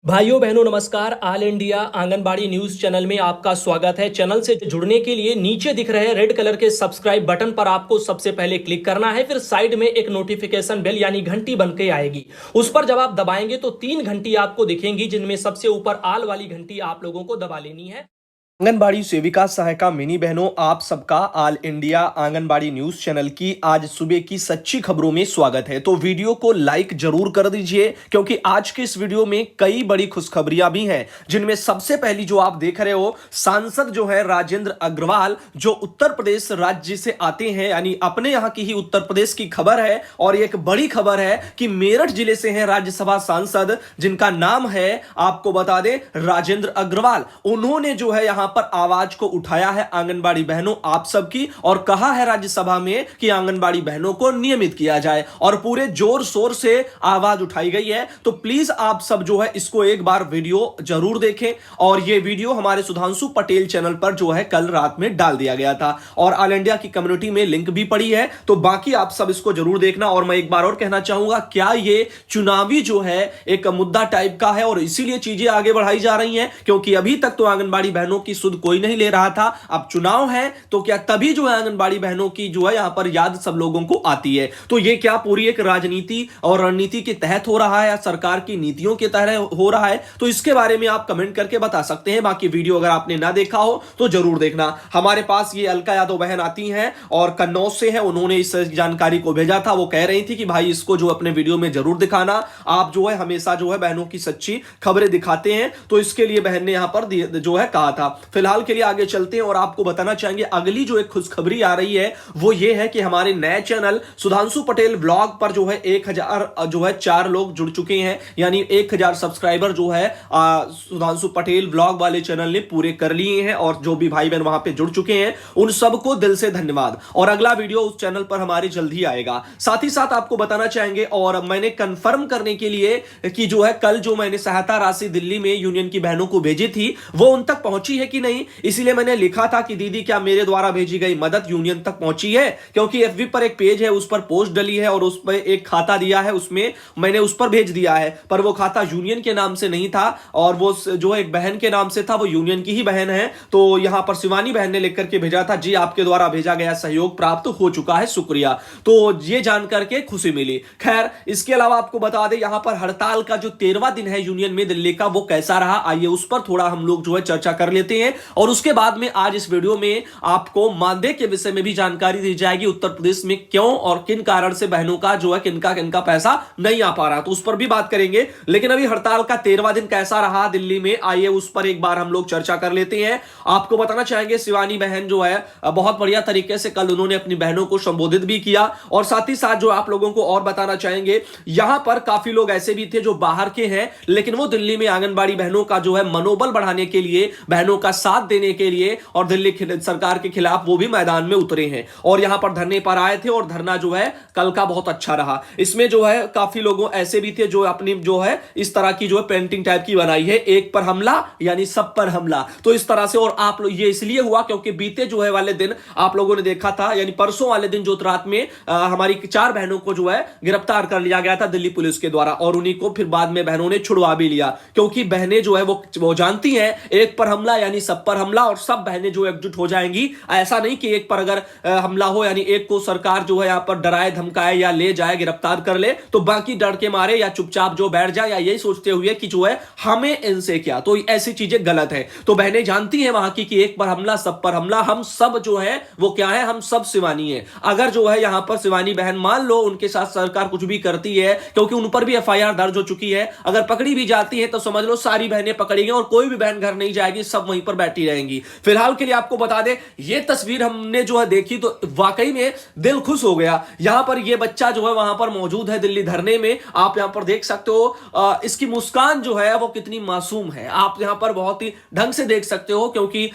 भाइयों बहनों नमस्कार। All India anganwadi news channel में आपका स्वागत है। चैनल से जुड़ने के लिए नीचे दिख रहे रेड कलर के सब्सक्राइब बटन पर आपको सबसे पहले क्लिक करना है। फिर साइड में एक नोटिफिकेशन बेल यानी घंटी बन के आएगी, उस पर जब आप दबाएंगे तो 3 घंटी आपको दिखेंगी, जिनमें सबसे ऊपर ऑल वाली घंटी आप लोगों को दबा लेनी है। आंगनबाड़ी सेविका सहायिका मिनी बहनों, आप सबका all India anganwadi news channel की आज सुबह की सच्ची खबरों में स्वागत है। तो वीडियो को लाइक जरूर कर दीजिए, क्योंकि आज के इस वीडियो में कई बड़ी खुशखबरियां भी हैं, जिनमें सबसे पहली जो आप देख रहे हो, सांसद जो है राजेंद्र अग्रवाल, जो उत्तर प्रदेश राज्य से आते हैं, यानी अपने यहां की ही उत्तर प्रदेश की खबर है। और एक बड़ी खबर है कि मेरठ जिले से हैं राज्यसभा सांसद, जिनका नाम है, आपको बता दें, राजेंद्र अग्रवाल। उन्होंने जो है यहां पर आवाज को उठाया है आंगनबाड़ी बहनों आप सबकी, और कहा है राज्यसभा में कि आंगनबाड़ी बहनों को नियमित किया जाए, और पूरे जोर शोर से आवाज उठाई गई है। तो प्लीज आप सब जो है इसको एक बार वीडियो जरूर देखें। और यह वीडियो हमारे सुधांशु पटेल चैनल पर जो है कल रात में डाल दिया गया था, और ऑल इंडिया की कम्युनिटी में लिंक भी पड़ी है। तो बाकी आप सब इसको जरूर देखना। और मैं एक बार और कहना चाहूंगा, क्या ये चुनावी जो है एक मुद्दा टाइप का है, और इसीलिए चीजें आगे बढ़ाई जा रही हैं? क्योंकि अभी तक तो आंगनबाड़ी बहनों की सुध कोई नहीं ले रहा था, अब चुनाव है, तो क्या तभी जो है आंगनबाड़ी बहनों की जो है यहां पर याद सब लोगों को आती है? तो ये क्या पूरी एक राजनीति और रणनीति के तहत हो रहा है, या सरकार की नीतियों के तहत हो रहा है? तो इसके बारे में आप कमेंट करके बता सकते हैं। बाकी वीडियो अगर आपने ना देखा हो तो जरूर देखना। हमारे पास ये अलका यादव बहन आती हैं और कन्नौज से है, उन्होंने इस जानकारी को भेजा था। वो कह रही थी कि भाई इसको जो अपने वीडियो में जरूर दिखाना, आप जो है हमेशा जो है बहनों की सच्ची खबरें दिखाते हैं। तो इसके लिए बहन ने यहां पर जो है कहा था। फिलहाल के लिए आगे चलते हैं और आपको बताना चाहेंगे, अगली जो एक खुशखबरी आ रही है वो ये है कि हमारे नए चैनल सुधांशु पटेल ब्लॉग पर जो है 1000 जो है 4 लोग जुड़ चुके हैं, यानी 1000 सब्सक्राइबर जो है सुधांशु पटेल ब्लॉग वाले चैनल ने पूरे कर लिए हैं। और जो भी भाई बहन वहां पे जुड़ चुके हैं उन सबको दिल से धन्यवाद। और अगला वीडियो उस चैनल पर हमारी जल्द ही आएगा। साथ ही साथ आपको बताना चाहेंगे, और मैंने कंफर्म करने के लिए कि जो है कल जो मैंने सहायता राशि दिल्ली में यूनियन की बहनों को भेजी थी वो उन तक पहुंची है कि नहीं, इसीलिए मैंने लिखा था कि दीदी क्या मेरे द्वारा भेजी गई मदद यूनियन तक पहुंची है? क्योंकि एफबी पर एक पेज है, उस पर पोस्ट डली है और उस पर एक खाता दिया है, उसमें मैंने उस पर भेज दिया है, पर वो खाता यूनियन के नाम से नहीं था, और वो जो है एक बहन के नाम से था, वो यूनियन की ही बहन है। तो यहां पर शिवानी बहन ने लिख करके भेजा था, जी आपके द्वारा भेजा गया सहयोग प्राप्त हो चुका है, शुक्रिया। तो ये जानकर के खुशी मिली। खैर, इसके अलावा आपको बता दें, यहां पर हड़ताल का जो 13वां दिन है यूनियन में दिल्ली का, वो कैसा रहा, आइए उस पर थोड़ा हम लोग जो है चर्चा कर लेते हैं। और उसके बाद में आज इस वीडियो में आपको मानदेय के विषय में भी जानकारी दी जाएगी, उत्तर प्रदेश में क्यों और किन कारण से बहनों का जो है किनका किनका पैसा नहीं आ पा रहा, तो उस पर भी बात करेंगे। लेकिन अभी हड़ताल का 13वां दिन कैसा रहा दिल्ली में, आइए उस पर एक बार हम लोग चर्चा कर लेते हैं। आपको बताना चाहेंगे, शिवानी बहन जो है बहुत बढ़िया तरीके से कल उन्होंने अपनी बहनों को संबोधित भी किया। और साथ ही साथ जो आप लोगों को और बताना चाहेंगे, यहां पर काफी लोग ऐसे भी थे जो बाहर के हैं, लेकिन वो दिल्ली में आंगनबाड़ी बहनों का जो है मनोबल बढ़ाने के लिए, बहनों का साथ देने के लिए और दिल्ली सरकार के खिलाफ वो भी मैदान में उतरे हैं, और यहां पर धरने पर आए थे। और धरना जो है कल का बहुत अच्छा रहा। इसमें जो है काफी लोगों ऐसे भी थे जो अपनी जो है इस तरह की जो है पेंटिंग टाइप की बनाई है, एक पर हमला यानी सब पर हमला, तो इस तरह से। और आप लोग ये इसलिए हुआ क्योंकि बीते जो है वाले दिन आप लोगों ने देखा था, यानी परसों वाले दिन जो रात में हमारी 4 बहनों को जो है गिरफ्तार कर लिया गया था दिल्ली पुलिस के द्वारा, और उन्हीं को फिर बाद में बहनों ने छुड़वा भी लिया, क्योंकि बहनें जो है वो जानती हैं एक पर हमला यानी सब पर हमला, और सब बहनें जो एकजुट हो जाएंगी। ऐसा नहीं कि एक पर अगर हमला हो यानी एक को सरकार जो है यहां पर डराए धमकाए या ले जाए गिरफ्तार कर ले, तो बाकी डर के मारे या चुपचाप जो बैठ जाए, या यही सोचते हुए कि जो है हमें इनसे क्या, तो ऐसी चीजें गलत है। तो बहनें जानती हैं वहां की कि एक पर हमला सब पर हमला, हम सब जो है वो क्या है, हम सब शिवानी है। अगर जो है यहां पर शिवानी बहन मान लो उनके साथ सरकार कुछ भी करती है, क्योंकि उन पर भी एफआईआर दर्ज हो चुकी है, अगर पकड़ी भी जाती है तो समझ लो सारी बहनें पकड़ी गई और कोई भी बहन घर नहीं जाएगी, सब वहीं पर बैठी रहेंगी। फिलहाल के लिए आपको बता दें, ये तस्वीर हमने जो है देखी तो वाकई में दिल खुश हो गया। यहां पर ये बच्चा जो है वहां पर मौजूद है दिल्ली धरने में, आप यहां पर देख सकते हो। इसकी मुस्कान जो है वो कितनी मासूम है, आप यहां पर बहुत ही ढंग से देख सकते हो, क्योंकि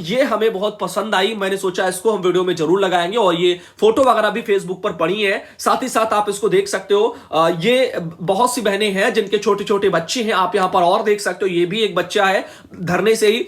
ये हमें बहुत पसंद आई। मैंने सोचा इसको हम वीडियो में जरूर लगाएंगे, और ये फोटो वगैरह भी फेसबुक पर पड़ी है, साथ ही साथ आप इसको देख सकते हो। ये बहुत सी बहनें हैं जिनके छोटे छोटे बच्चे हैं, आप यहां पर और देख सकते हो, ये भी एक बच्चा है धरने से ही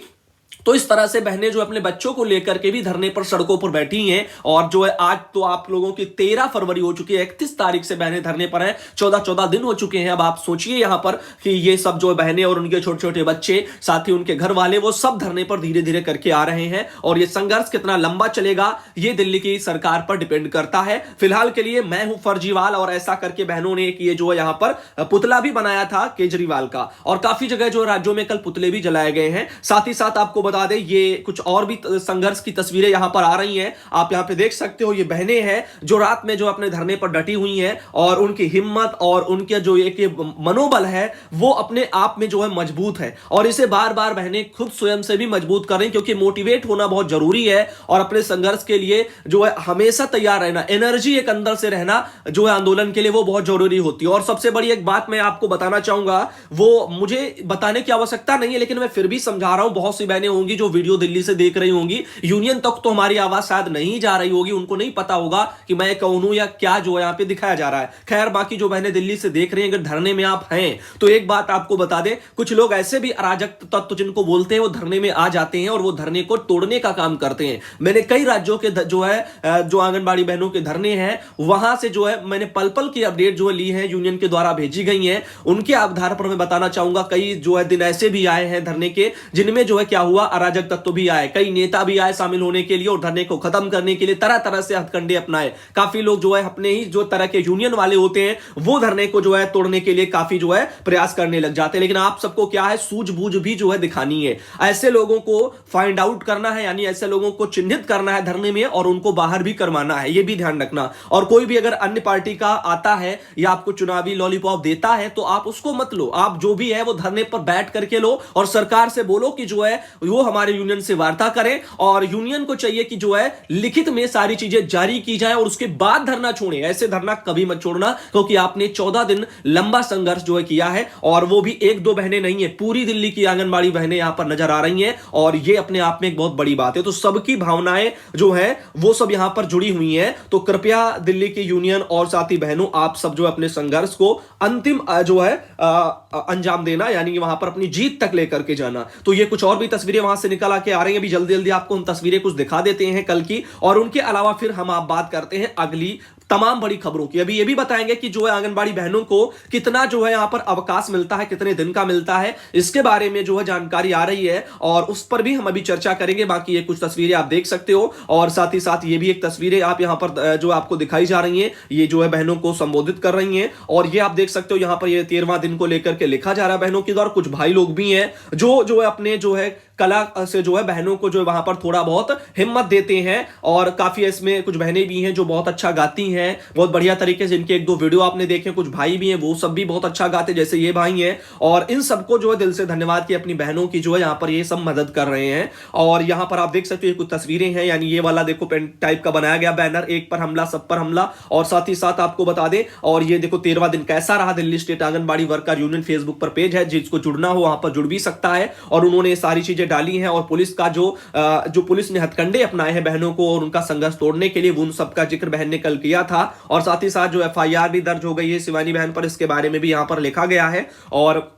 तो इस तरह से बहनें जो अपने बच्चों को लेकर के भी धरने पर सड़कों पर बैठी हैं। और जो है आज तो आप लोगों की 13 फरवरी हो चुकी है, 31 तारीख से बहनें धरने पर हैं, 14 दिन हो चुके हैं। अब आप सोचिए यहां पर कि ये सब जो बहनें और उनके छोटे छोटे बच्चे, साथ ही उनके घर वाले, वो सब धरने पर धीरे धीरे करके आ रहे हैं। और ये संघर्ष कितना लंबा चलेगा ये दिल्ली की सरकार पर डिपेंड करता है। फिलहाल के लिए मैं हूं फर्जीवाल, और ऐसा करके बहनों ने ये जो है यहां पर पुतला भी बनाया था केजरीवाल का, और काफी जगह जो राज्यों में कल पुतले भी जलाए गए हैं। साथ ही साथ आपको बता दें ये कुछ और भी संघर्ष की तस्वीरें यहां पर आ रही हैं। आप यहां पे देख सकते हो, ये बहनें हैं जो रात में जो अपने धरने पर डटी हुई हैं, और उनकी हिम्मत और उनके जो एक मनोबल है वो अपने आप में जो है मजबूत है। और इसे बार बार बहनें खुद स्वयं से भी मजबूत कर रही हैं, क्योंकि मोटिवेट होना बहुत जरूरी है, और अपने संघर्ष के लिए जो है हमेशा तैयार रहना, एनर्जी एक अंदर से रहना जो है आंदोलन के लिए, वो बहुत जरूरी होती है। और सबसे बड़ी एक बात मैं आपको बताना चाहूंगा, वो मुझे बताने की आवश्यकता नहीं है, लेकिन मैं फिर भी समझा रहा हूं। बहुत सी बहनें होंगी जो वीडियो दिल्ली से देख रही होंगी, यूनियन तक तो हमारी आवाज शायद नहीं जा रही होगी, उनको नहीं पता होगा कि मैं कौन हूं या क्या जो है यहां पे दिखाया जा रहा है। खैर, बाकी जो बहनें दिल्ली से देख रही हैं, अगर धरने में आप हैं तो एक बात आपको बता दें, कुछ लोग ऐसे भी अराजक तत्व जिनको बोलते हैं वो धरने में आ जाते हैं और वो धरने को तोड़ने का काम करते हैं। मैंने कई राज्यों के जो है जो आंगनबाड़ी बहनों के धरने हैं वहां से जो है मैंने पल पल की अपडेट जो ली है, यूनियन के द्वारा भेजी गई है, उनके आधार पर मैं बताना चाहूंगा। कई जो है दिन ऐसे भी आए हैं धरने के जिनमें जो है क्या हुआ, अराजक तत्व भी आए, कई नेता भी आए शामिल होने के लिए और धरने को खत्म करने के लिए तरह तरह से हथकंडे अपनाए। काफी लोग जो है अपने ही जो तरह के यूनियन वाले होते हैं वो धरने को जो है तोड़ने के लिए काफी जो है प्रयास करने लग जाते हैं। लेकिन आप सबको क्या है, सूझबूझ भी जो है दिखानी है, ऐसे लोगों को फाइंड आउट करना है, यानी ऐसे लोगों को चिन्हित करना है धरने में और उनको बाहर भी करवाना है, ये भी ध्यान रखना। और कोई भी अगर अन्य पार्टी का आता है या आपको चुनावी लॉलीपॉप देता है तो आप उसको मत लो, आप जो भी है वो धरने पर बैठ करके लो और सरकार से बोलो कि जो है वो हमारे यूनियन से वार्ता करें। और यूनियन को चाहिए कि जो है लिखित में सारी चीजें जारी की जाए और उसके बाद धरना छोड़े। ऐसे धरना कभी मत छोड़ना, क्योंकि आपने 14 दिन लंबा संघर्ष जो है किया है, और वो भी एक दो बहनें नहीं है, पूरी दिल्ली की आंगनबाड़ी बहनें यहां पर नजर आ रही हैं, और ये अपने आप में एक बहुत बड़ी बात है। तो सबकी भावनाएं जो है वो सब यहां पर जुड़ी हुई हैं। तो कृपया दिल्ली की यूनियन और साथी बहनों, आप सब जो अपने संघर्ष को अंतिम जो है अंजाम देना, यानी वहां पर अपनी जीत तक लेकर के जाना। तो ये कुछ और भी तस्वीरें वहां से निकल आके आ रही हैं, अभी जल्दी जल्दी आपको हम तस्वीरें कुछ दिखा देते हैं कल की, और उनके अलावा फिर हम आप बात करते हैं अगली तमाम बड़ी खबरों की। अभी ये भी बताएंगे कि जो है आंगनबाड़ी बहनों को कितना जो है यहां पर अवकाश मिलता है, कितने दिन का मिलता है, इसके बारे में जो है जानकारी आ रही है और उस पर भी हम अभी चर्चा करेंगे। बाकी ये कुछ तस्वीरें आप देख सकते हो, और साथ ही साथ ये भी एक तस्वीरें आप यहां पर जो आपको दिखाई जा रही हैं, ये जो है बहनों को संबोधित कर रही हैं। और ये आप देख सकते हो यहां पर ये 13वां दिन को लेकर के लिखा जा रहा है बहनों के द्वारा। कुछ भाई लोग भी हैं जो है अपने जो है कला से जो है बहनों को जो है वहां पर थोड़ा बहुत हिम्मत देते हैं, और काफी इसमें कुछ बहनें भी हैं जो बहुत अच्छा गाती हैं, बहुत बढ़िया तरीके से। इनके एक दो वीडियो आपने देखे, कुछ भाई भी हैं वो सब भी बहुत अच्छा गाते, जैसे ये भाई हैं। और इन सबको जो है दिल से धन्यवाद कि अपनी बहनों की जो है यहाँ पर ये सब मदद कर रहे हैं। और यहाँ पर आप देख सकते हो कुछ तस्वीरें हैं, यानी ये वाला देखो पेन टाइप का बनाया गया बैनर, एक पर हमला सब पर हमला। और साथ ही साथ आपको बता दें, और ये देखो 13वां दिन कैसा रहा, Delhi state anganwadi worker union Facebook पर पेज है, जिसको जुड़ना हो वहां पर जुड़ भी सकता है। और उन्होंने ये सारी चीजें डाली हैं, और पुलिस का जो पुलिस ने हथकंडे अपनाए हैं बहनों को और उनका संघर्ष तोड़ने के लिए, उन सबका जिक्र बहन ने कल किया था। और साथ ही साथ जो FIR भी दर्ज हो गई है शिवानी बहन पर, इसके बारे में भी यहां पर लिखा गया है। और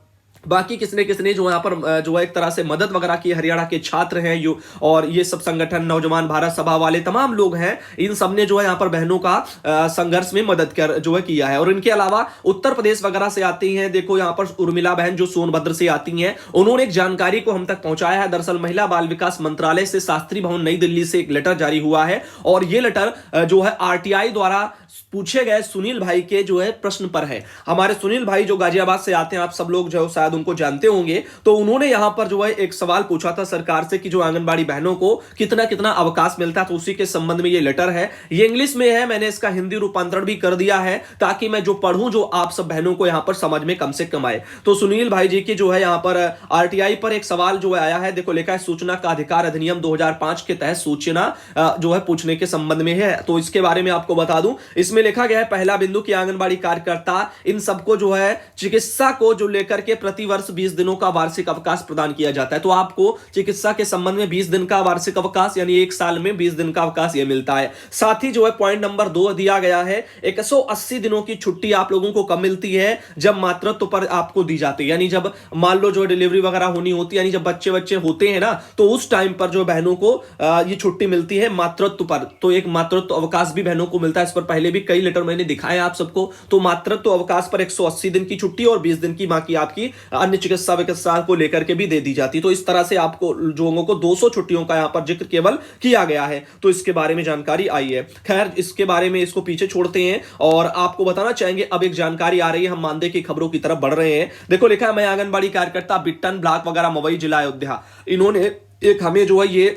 बाकी किसने किसने जो यहाँ पर जो है एक तरह से मदद वगैरह की, हरियाणा के छात्र हैं यो, और ये सब संगठन, नौजवान भारत सभा वाले तमाम लोग हैं, इन सब ने जो है यहाँ पर बहनों का संघर्ष में मदद कर जो है किया है। और इनके अलावा उत्तर प्रदेश वगैरह से आती हैं, देखो यहाँ पर उर्मिला बहन जो सोनभद्र से आती हैं, उन्होंने एक जानकारी को हम तक पहुंचाया है। दरअसल महिला बाल विकास मंत्रालय से शास्त्री भवन नई दिल्ली से एक लेटर जारी हुआ है, और ये लेटर जो है RTI द्वारा पूछे गए सुनील भाई के जो है प्रश्न पर है। हमारे सुनील भाई जो गाजियाबाद से आते हैं, आप सब लोग जो शायद उनको जानते होंगे, तो उन्होंने यहां पर जो है एक सवाल पूछा था सरकार से कि जो आंगनबाड़ी बहनों को कितना कितना अवकाश मिलता है, तो उसी के संबंध में ये लेटर है। ये इंग्लिश में है, मैंने इसका हिंदी रूपांतरण भी कर दिया है ताकि मैं जो पढ़ूं जो आप सब बहनों को यहां पर समझ में कम से कम आए। तो सुनील भाई जी की जो है यहां पर RTI पर एक सवाल जो है आया है, देखो लिखा है सूचना का अधिकार अधिनियम 2005 के तहत सूचना जो है पूछने के संबंध में है। तो इसके बारे में आपको बता दूं, इसमें लिखा गया है पहला बिंदु कि आंगनबाड़ी कार्यकर्ता इन सबको जो है चिकित्सा को जो लेकर के प्रतिवर्ष 20 दिनों का वार्षिक अवकाश प्रदान किया जाता है। तो आपको चिकित्सा के संबंध में 20 दिन का वार्षिक अवकाश यानी एक साल में 20 दिन का अवकाश यह मिलता है। साथ ही जो है पॉइंट नंबर 2 दिया गया है 180 दिनों की छुट्टी आप लोगों को कब मिलती है, जब मातृत्व पर आपको दी जाती है, यानी जब मान लो जो डिलीवरी वगैरह होनी होती है, यानी जब बच्चे होते हैं ना, तो उस टाइम पर जो बहनों को ये छुट्टी मिलती है मातृत्व पर। तो एक मातृत्व अवकाश भी बहनों को मिलता है। इस पर पहले भी कई लेटर मैंने दिखाए आप सबको। तो मातृत्व अवकाश पर 180 दिन की छुट्टी और 20 दिन की बाकी आपकी अन्य चिकित्सा विकित्सा को लेकर के भी दे दी जाती। तो इस तरह से आपको लोगों को 200 छुट्टियों का यहां पर जिक्र केवल किया गया है। तो इसके बारे में जानकारी आई है। खैर, इसके बारे में इसको पीछे छोड़ते हैं और आपको बताना चाहेंगे अब एक जानकारी आ रही है। हम मानदेय की खबरों की तरफ बढ़ रहे हैं। देखो लिखा है मैं आंगनबाड़ी कार्यकर्ता बिट्टन ब्लॉक वगैरह मवई जिला अयोध्या। इन्होंने एक हमें जो है ये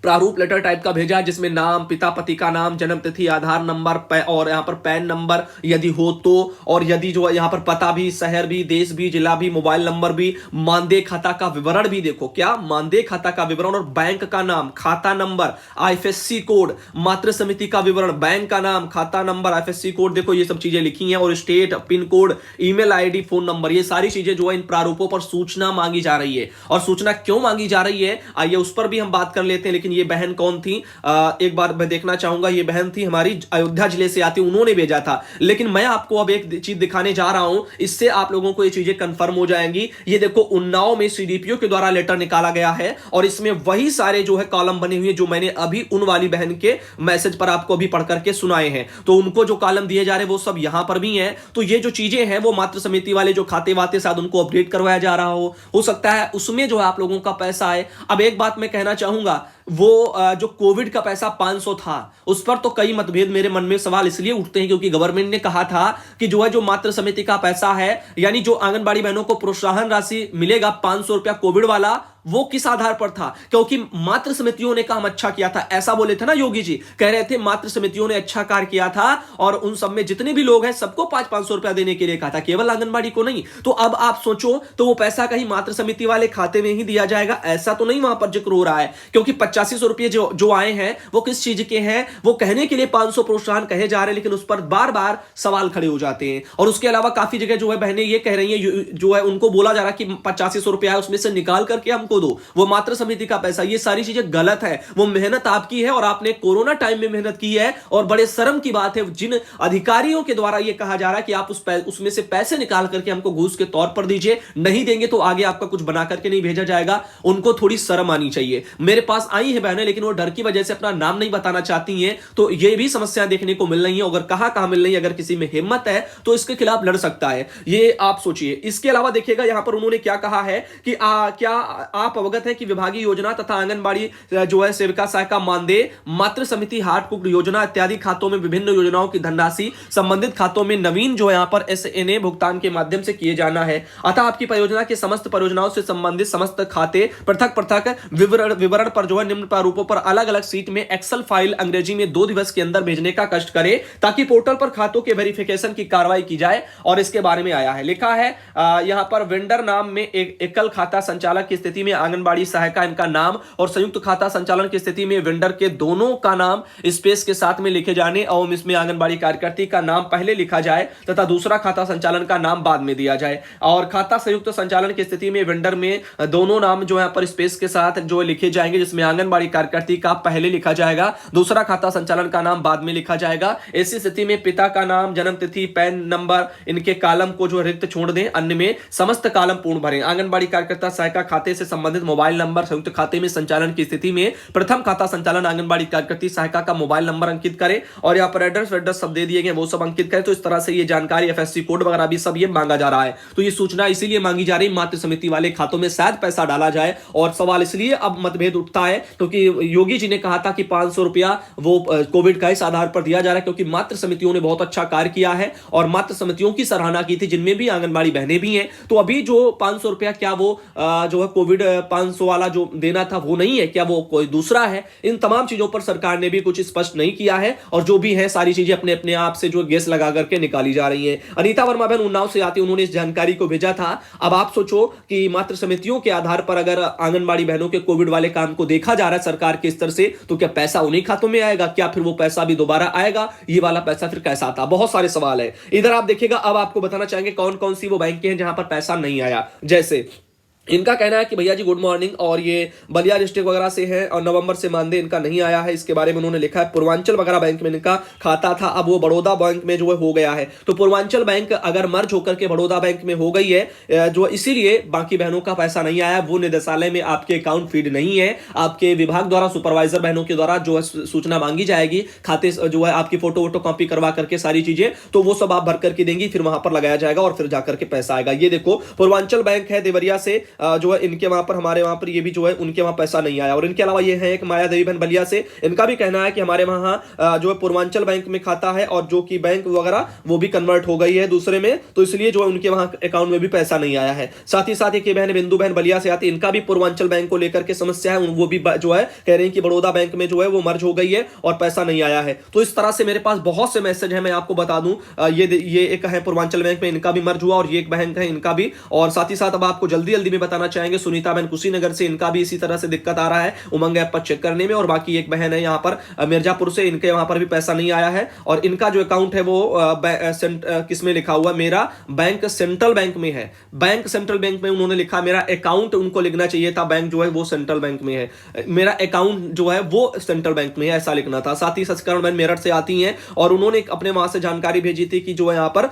प्रारूप लेटर टाइप का भेजा है, जिसमें नाम, पिता पति का नाम, जन्म तिथि, आधार नंबर और यहाँ पर पैन नंबर यदि हो तो, और यदि जो है यहाँ पर पता भी, शहर भी, देश भी, जिला भी, मोबाइल नंबर भी, मानदेय खाता का विवरण भी। देखो क्या मानदेय खाता का विवरण और बैंक का नाम, खाता नंबर, आईएफएससी कोड, मातृ समिति का विवरण, बैंक का नाम, खाता नंबर, आईएफएससी कोड, देखो ये सब चीजें लिखी हैं, और state, pin code, email ID, phone number, ये सारी चीजें जो है इन प्रारूपों पर सूचना मांगी जा रही है। और सूचना क्यों मांगी जा रही है आइए उस पर भी हम बात कर लेते हैं। लेकिन ये बहन कौन थी एक बार मैं देखना चाहूंगा। ये बहन थी हमारी अयोध्या जिले से आती, उन्होंने भेजा था। लेकिन मैं आपको अब एक चीज दिखाने जा रहा हूं, इससे आप लोगों को ये चीजें कंफर्म हो जाएंगी। ये देखो उन्नाव में सीडीपीओ के द्वारा लेटर निकाला गया है और इसमें वही सारे जो है कॉलम बने हुए जो मैंने अभी उन वाली बहन के मैसेज पर आपको अभी पढ़ करके सुनाए हैं। तो उनको जो कॉलम दिए जा रहे हैं वो सब यहां पर भी हैं। तो ये जो चीजें हैं वो मातृ समिति वाले जो खाते वाते साथ उनको अपडेट करवाया जा रहा हो सकता है उसमें जो है आप लोगों का पैसा आए। अब एक बात मैं कहना चाहूंगा, वो जो कोविड का पैसा 500 था उस पर तो कई मतभेद मेरे मन में सवाल इसलिए उठते हैं क्योंकि गवर्नमेंट ने कहा था कि जो है जो मातृ समिति का पैसा है यानी जो आंगनबाड़ी बहनों को प्रोत्साहन राशि मिलेगा 500 रुपया कोविड वाला, वो किस आधार पर था? क्योंकि मातृ समितियों ने काम अच्छा किया था, ऐसा बोले थे ना योगी जी, कह रहे थे मातृ समितियों ने अच्छा कार्य किया था और उन सब में जितने भी लोग हैं सबको 500-500 रुपया देने के लिए कहा था, केवल आंगनबाड़ी को नहीं। तो अब आप सोचो तो वो पैसा कहीं मातृ समिति वाले खाते में ही दिया जाएगा, ऐसा तो नहीं वहां पर जिक्र हो रहा है। क्योंकि 8500 रुपये जो आए हैं वो किस चीज के हैं? वो कहने के लिए 500 प्रोत्साहन कहे जा रहे हैं, लेकिन उस पर बार बार सवाल खड़े हो जाते हैं। और उसके अलावा काफी जगह जो है बहनें ये कह रही है, जो है उनको बोला जा रहा है कि 8500 रुपया उसमें से निकाल करके हमको दो, वो मातृ समिति का पैसा। ये सारी चीजें गलत है। वो मेहनत आपकी है और आपने कोरोना टाइम में मेहनत की है और बड़े शर्म की बात है जिन अधिकारियों के द्वारा ये कहा जा रहा है कि आप उसमें से पैसे निकाल करके हमको घूस के तौर पर दीजिए, नहीं देंगे तो आगे आपका कुछ बना करके नहीं भेजा जाएगा। उनको थोड़ी शर्म आनी चाहिए। मेरे पास आई है बहनें लेकिन वो डर की वजह से अपना नाम नहीं बताना चाहती हैं, तो ये भी समस्या देखने को मिल रही है। अगर कहां मिल रही है, अगर किसी में हिम्मत है तो इसके खिलाफ लड़ सकता है, ये आप सोचिए। इसके अलावा देखिएगा यहां पर उन्होंने क्या कहा है कि क्या आप अवगत है कि विभागीय योजना तथा आंगनबाड़ी जो है सेविका सहायिका मानदेय, मातृ समिति हार्ट कुक योजना इत्यादि खातों में विभिन्न योजनाओं की धनराशि संबंधित खातों में नवीन जो यहां पर एसएनए भुगतान के माध्यम से किए जाना है। अतः आपकी परियोजना के समस्त परियोजनाओं से संबंधित समस्त खाते पृथक विवरण पर जो है निम्न प्रारूपों पर अलग अलग सीट में एक्सेल फाइल अंग्रेजी में 2 दिवस के अंदर भेजने का कष्ट करें ताकि पोर्टल पर खातों के वेरिफिकेशन की कार्रवाई की जाए। और इसके बारे में आया है, लिखा है यहां पर वेंडर नाम में एक एकल खाता संचालक की स्थिति में आंगनबाड़ी सहायिका इनका नाम और संयुक्त खाता संचालन की स्थिति में वेंडर के दोनों का नाम स्पेस के साथ में लिखे जाने और इसमें आंगनबाड़ी कार्यकर्ती का नाम पहले लिखा जाए तथा दूसरा खाता संचालन का नाम बाद में दिया जाए। और खाता संयुक्त संचालन की स्थिति में वेंडर में दोनों नाम जो यहां पर स्पेस के साथ जो लिखे जाएंगे, जिसमें आंगनबाड़ी कार्यकर्ती का पहले लिखा जाएगा, दूसरा खाता संचालन का नाम बाद में लिखा जाएगा। ऐसी स्थिति में पिता का नाम, जन्म तिथि, पैन नंबर इनके कॉलम को जो रिक्त छोड़ दें, अन्य में समस्त कॉलम पूर्ण भरें। आंगनबाड़ी कार्यकर्ता सहायिका खाते से संबंधित मोबाइल नंबर, संयुक्त खाते में संचालन की स्थिति में प्रथम खाता संचालन आंगनबाड़ी कार्यकर्ती सहायिका का मोबाइल नंबर अंकित करें और यहाँ पर एड्रेस सब दे दिए गए वो सब अंकित करें। तो इस तरह से ये जानकारी एफएससी कोड वगैरह भी सब ये मांगा जा रहा है। तो ये सूचना इसीलिए मांगी जा रही है मातृ समिति वाले खातों में शायद पैसा डाला जाए। और सवाल इसलिए अब मतभेद उठता है क्योंकि योगी जी ने कहा था कि 500 रुपया वो कोविड का इस आधार पर दिया जा रहा है क्योंकि मातृ समितियों ने बहुत अच्छा कार्य किया है और मातृ समितियों की सराहना की थी जिनमें भी आंगनबाड़ी बहनें भी हैं। तो अभी जो 500 रुपया क्या वो जो है कोविड 500 वाला जो देना था वो नहीं है क्या, वो कोई दूसरा है? इन तमाम चीजों पर सरकार ने भी कुछ स्पष्ट नहीं किया है और जो भी है सारी चीजें अपने अपने आप से जो गेस लगा करके निकाली जा रही हैं। अनीता वर्मा बहन उन्नाव से आती, उन्होंने इस जानकारी को भेजा था। अब आप सोचो कि मात्र समितियों के आधार पर अगर आंगनबाड़ी बहनों के कोविड वाले काम को देखा जा रहा है सरकार के स्तर से, तो क्या पैसा उन्हीं खातों में आएगा? क्या फिर वो पैसा भी दोबारा आएगा? ये वाला पैसा फिर कैसा आता? बहुत सारे सवाल है। इधर आप देखिएगा, अब आपको बताना चाहेंगे कौन कौन सी वो बैंक हैं जहां पर पैसा नहीं आया। जैसे इनका कहना है कि भैया जी गुड मॉर्निंग, और ये बलिया डिस्ट्रिक्ट वगैरह से है और नवंबर से मानदेय इनका नहीं आया है, इसके बारे में उन्होंने लिखा है। पूर्वांचल वगैरह बैंक में इनका खाता था, अब वो बड़ौदा बैंक में जो है हो गया है। तो पूर्वांचल बैंक अगर मर्ज होकर के बड़ौदा बैंक में हो गई है जो, इसीलिए बाकी बहनों का पैसा नहीं आया। वो निदेशालय में आपके अकाउंट फीड नहीं है, आपके विभाग द्वारा सुपरवाइजर बहनों के द्वारा जो है सूचना मांगी जाएगी, खाते जो है आपकी फोटो वोटो कॉपी करवा करके सारी चीजें, तो वो सब आप भर करके देंगी, फिर वहां पर लगाया जाएगा और फिर जाकर के पैसा आएगा। ये देखो पूर्वांचल बैंक है देवरिया से, जो है इनके वहां पर, हमारे वहां पर ये भी जो है उनके वहां पैसा नहीं आया। और इनके अलावा ये है एक माया देवी बहन बलिया से, इनका भी कहना है कि हमारे वहां जो है पूर्वांचल बैंक में खाता है और जो कि बैंक वगैरह वो भी कन्वर्ट हो गई है दूसरे में, तो इसलिए जो है उनके वहां अकाउंट में भी पैसा नहीं आया है। साथ ही साथ एक बहन बिंदु बहन बलिया से आती, इनका भी पूर्वांचल बैंक को लेकर के समस्या है, वो भी जो है कह रहे हैं कि बड़ौदा बैंक में जो है वो मर्ज हो गई है और पैसा नहीं आया है। तो इस तरह से मेरे पास बहुत से मैसेज है, मैं आपको बता दूं। ये एक है पूर्वांचल बैंक में, इनका भी मर्ज हुआ, और ये एक बैंक है इनका भी। और साथ ही साथ अब आपको जल्दी जल्दी में बताना चाहेंगे सुनीता बहन कुशीनगर से, इनका भी इसी तरह से दिक्कत आ रहा है उमंग ऐप पर चेक करने में। और बाकी एक बहन है यहाँ पर मिर्जापुर से, इनके वहां पर भी पैसा नहीं आया है और इनका जो अकाउंट है वो किसमें लिखा हुआ, मेरा बैंक सेंट्रल बैंक में है। बैंक सेंट्रल बैंक में उन्होंने लिखा, मेरा अकाउंट उनको लिखना चाहिए था, बैंक जो है वो सेंट्रल बैंक में है, मेरा अकाउंट जो है वो सेंट्रल बैंक में है, ऐसा लिखना था। साथ ही सचकरण बहन मेरठ से आती हैं और उन्होंने अपने वहां से जानकारी भेजी थी कि जो है यहाँ पर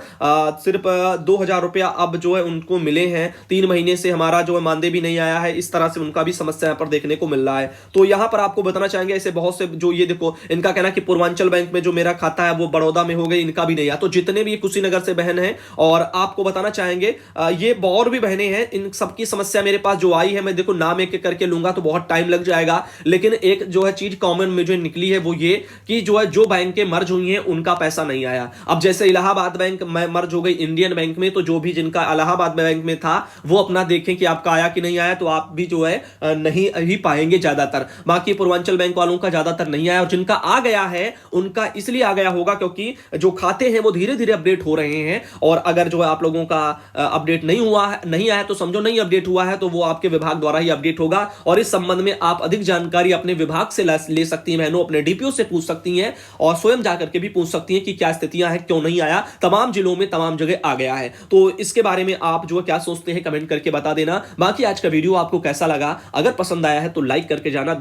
सिर्फ 2000 रुपया अब जो है उनको मिले हैं, 3 महीने से हमारा जो है मानदेय भी नहीं आया है। इस तरह से उनका भी समस्या यहाँ पर देखने को मिल रहा है। तो यहाँ पर आपको बताना चाहेंगे ऐसे बहुत से, जो ये देखो इनका कहना कि पूर्वांचल बैंक में जो मेरा खाता है वो बड़ौदा में हो गई, इनका भी नहीं आया। तो जितने भी कुशीनगर से बहन हैं, और आपको बताना चाहेंगे ये और भी बहनें हैं, इन सबकी समस्या मेरे पास जो आई है, मैं देखो नाम एक एक करके लूंगा तो बहुत टाइम लग जाएगा, लेकिन एक जो है चीज कॉमन में जो निकली है वो ये कि जो है जो बैंक के मर्ज हुई हैं उनका पैसा नहीं आया। अब जैसे इलाहाबाद बैंक मर्ज हो गई इंडियन बैंक में, तो जो भी जिनका इलाहाबाद बैंक में था वो अपना देखें कि आपका आया कि नहीं आया, तो आप भी जो है नहीं ही पाएंगे ज्यादातर। बाकी पूर्वांचल बैंक वालों का ज्यादातर नहीं आया, और जिनका आ गया है उनका इसलिए आ गया होगा क्योंकि जो खाते हैं वो धीरे धीरे अपडेट हो रहे हैं। और अगर जो है आप लोगों का अपडेट नहीं हुआ है, नहीं आया, तो समझो नहीं अपडेट हुआ है, तो वो आपके विभाग द्वारा ही अपडेट होगा। और इस संबंध में आप अधिक जानकारी अपने विभाग से ले सकती हैं बहनों, अपने डीपीओ से पूछ सकती हैं और स्वयं जाकर के भी पूछ सकती हैं कि क्या स्थितियां हैं, क्यों नहीं आया। तमाम जिलों में तमाम जगह आ गया है। तो इसके बारे में आप जो है क्या सोचते हैं कमेंट करके बता देना। बाकी आज का वीडियो आपको कैसा लगा, अगर पसंद आया है तो लाइक करके जाना।